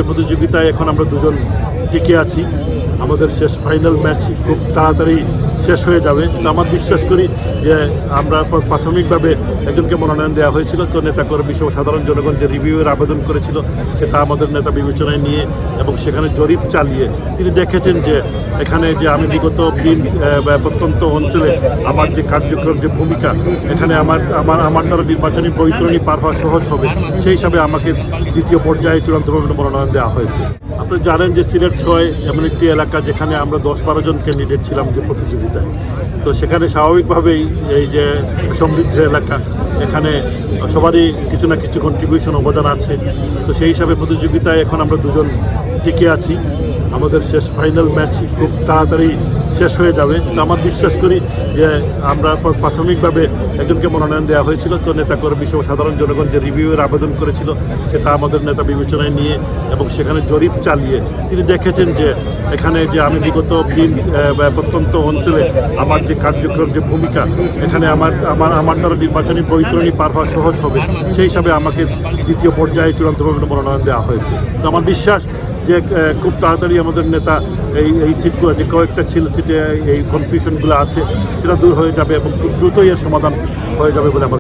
প্রতিযোগিতায় এখন আমরা দুজন টিকে আছি। আমাদের শেষ ফাইনাল ম্যাচ খুব তাড়াতাড়ি শেষ হয়ে যাবে। তো আমার বিশ্বাস করি যে আমরা প্রাথমিকভাবে একজনকে মনোনয়ন দেওয়া হয়েছিল, তো নেতাকর্মী সহ সাধারণ জনগণ যে রিভিউয়ের আবেদন করেছিল সেটা আমাদের নেতা বিবেচনায় নিয়ে এবং সেখানে জরিপ চালিয়ে তিনি দেখেছেন যে এখানে যে আমি বিগত প্রত্যন্ত অঞ্চলে আমার যে কার্যক্রম যে ভূমিকা এখানে আমার দ্বারা নির্বাচনী বৈতরণী পার হওয়া সহজ হবে, সেই হিসাবে আমাকে দ্বিতীয় পর্যায়ে চূড়ান্তভাবে মনোনয়ন দেওয়া হয়েছে। আপনি জানেন যে সিলেট 6 এমন একটি এলাকা যেখানে আমরা 10-12 জন ক্যান্ডিডেট ছিলাম যে প্রতিযোগিতায়। তো সেখানে স্বাভাবিকভাবেই এই যে সমৃদ্ধ এলাকা, এখানে সবারই কিছু না কিছু কন্ট্রিবিউশন অবদান আছে। তো সেই হিসাবে প্রতিযোগিতায় এখন আমরা দুজন টিকে আছি। আমাদের শেষ ফাইনাল ম্যাচ খুব তাড়াতাড়ি শেষ হয়ে যাবে। তো আমার বিশ্বাস করি যে আমরা প্রাথমিকভাবে একজনকে মনোনয়ন দেওয়া হয়েছিল, তো নেতাকর্মী সহ সাধারণ জনগণ যে রিভিউয়ের আবেদন করেছিল সেটা আমাদের নেতা বিবেচনায় নিয়ে এবং সেখানে জরিপ চালিয়ে তিনি দেখেছেন যে এখানে যে আমি বিগত প্রত্যন্ত অঞ্চলে আমার যে কার্যক্রম যে ভূমিকা এখানে আমার দ্বারা নির্বাচনী বৈতরণী পার হওয়া সহজ হবে, সেই হিসাবে আমাকে দ্বিতীয় পর্যায়ে চূড়ান্তভাবে মনোনয়ন দেওয়া হয়েছে। তো আমার বিশ্বাস যে খুব তাড়াতাড়ি আমাদের নেতা এই সিটগুলো যে কয়েকটা সিটে এই কনফিউশনগুলো আছে সেটা দূর হয়ে যাবে এবং খুব দ্রুতই এর সমাধান হয়ে যাবে বলে